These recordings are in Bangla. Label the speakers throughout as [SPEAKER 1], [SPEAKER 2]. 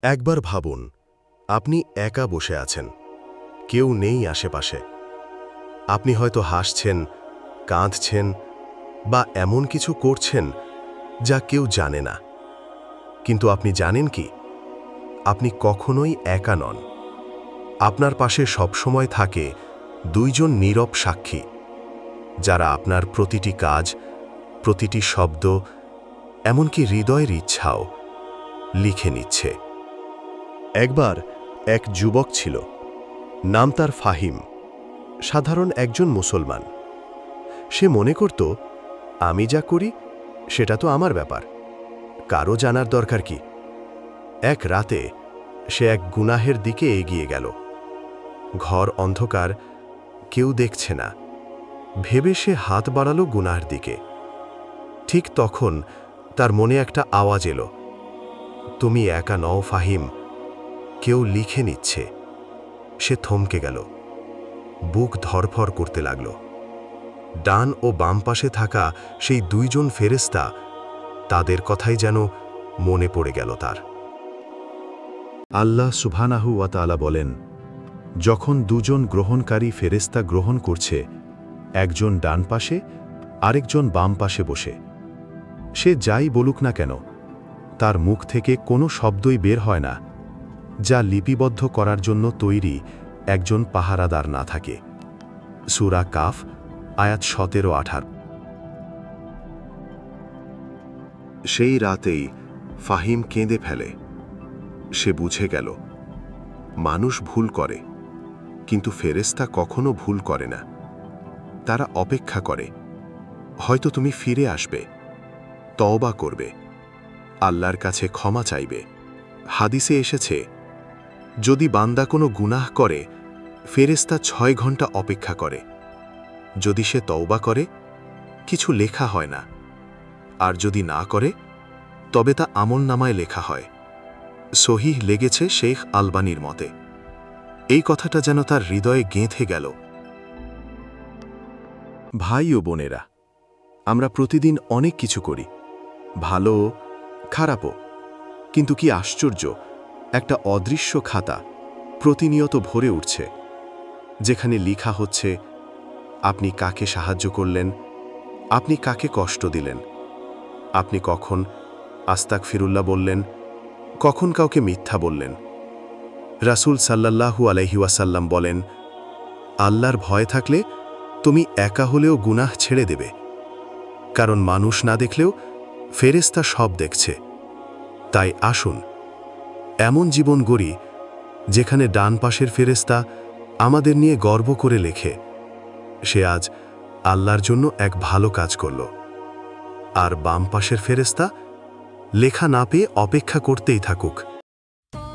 [SPEAKER 1] একবার ভাবুন, আপনি একা বসে আছেন, কেউ নেই আশেপাশে। আপনি হয়তো হাসছেন, কাঁদছেন বা এমন কিছু করছেন যা কেউ জানে না। কিন্তু আপনি জানেন কি, আপনি কখনোই একা নন। আপনার পাশে সবসময় থাকে দুইজন নীরব সাক্ষী, যারা আপনার প্রতিটি কাজ, প্রতিটি শব্দ, এমনকি হৃদয়ের ইচ্ছাও লিখে নিচ্ছে। একবার এক যুবক ছিল, নাম তার ফাহিম, সাধারণ একজন মুসলমান। সে মনে করত, আমি যা করি সেটা তো আমার ব্যাপার, কারো জানার দরকার কি। এক রাতে সে এক গুনাহের দিকে এগিয়ে গেল। ঘর অন্ধকার, কেউ দেখছে না, ভেবে সে হাত বাড়ালো গুনাহের দিকে। ঠিক তখন তার মনে একটা আওয়াজ এলো, তুমি একা নও ফাহিম, কেউ লিখে নিচ্ছে। সে থমকে গেল, বুক ধড়ফড় করতে লাগল। ডান ও বাম পাশে থাকা সেই দুইজন ফেরেশতা, তাদের কথাই যেন মনে পড়ে গেল তার। আল্লাহ সুবহানাহু ওয়া তাআলা বলেন, যখন দুজন গ্রহণকারী ফেরেশতা গ্রহণ করছে, একজন ডান পাশে আরেকজন বাম পাশে বসে, সে যাই বলুক না কেন, তার মুখ থেকে কোনো শব্দই বের হয় না যা লিপিবদ্ধ করার জন্য তৈরি একজন পাহারাদার না থাকে। সূরা কাফ আয়াত 17-18। সেই রাতেই ফাহিম কেঁদে ফেলে। সে বুঝে গেল, মানুষ ভুল করে, কিন্তু ফেরেশতা কখনো ভুল করে না। তারা অপেক্ষা করে, হয়তো তুমি ফিরে আসবে, তওবা করবে, আল্লাহর কাছে ক্ষমা চাইবে। হাদিসে এসেছে, যদি বান্দা কোনো গুনাহ করে, ফেরেশতা 6 ঘন্টা অপেক্ষা করে। যদি সে তওবা করে, কিছু লেখা হয় না, আর যদি না করে, তবে তা আমলনামায় লেখা হয়। সহিহ লেগেছে শেখ আলবানীর মতে। এই কথাটা যেন তার হৃদয়ে গেঁথে গেল। ভাই ও বোনেরা, আমরা প্রতিদিন অনেক কিছু করি, ভালো খারাপও, কিন্তু কি আশ্চর্য, একটা অদৃশ্য খাতা প্রতিনিয়ত ভরে উঠছে, যেখানে লেখা হচ্ছে আপনি কাকে সাহায্য করলেন, আপনি কাকে কষ্ট দিলেন, আপনি কখন আস্তাগফিরুল্লাহ বললেন, কখন কাউকে মিথ্যা বললেন। রাসূল সাল্লাল্লাহু আলাইহি ওয়াসাল্লাম বলেন, আল্লাহর ভয় থাকলে তুমি একা হলেও গুনাহ ছেড়ে দেবে, কারণ মানুষ না দেখলেও ফেরেশতা সব দেখছে। তাই আসুন, এমন জীবন গড়ি যেখানে ডান পাশের ফেরেশতা আমাদের নিয়ে গর্ব করে লেখে, সে আজ আল্লাহর জন্য এক ভালো কাজ করল, আর বাম পাশের ফেরেশতা লেখা না পেয়ে অপেক্ষা করতেই থাকুক।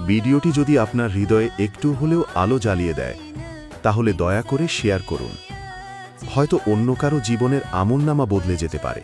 [SPEAKER 1] ভিডিওটি যদি আপনার হৃদয়ে একটু হলেও আলো জ্বালিয়ে দেয়, তাহলে দয়া করে শেয়ার করুন। হয়তো অন্য কারো জীবনের আমলনামা বদলে যেতে পারে।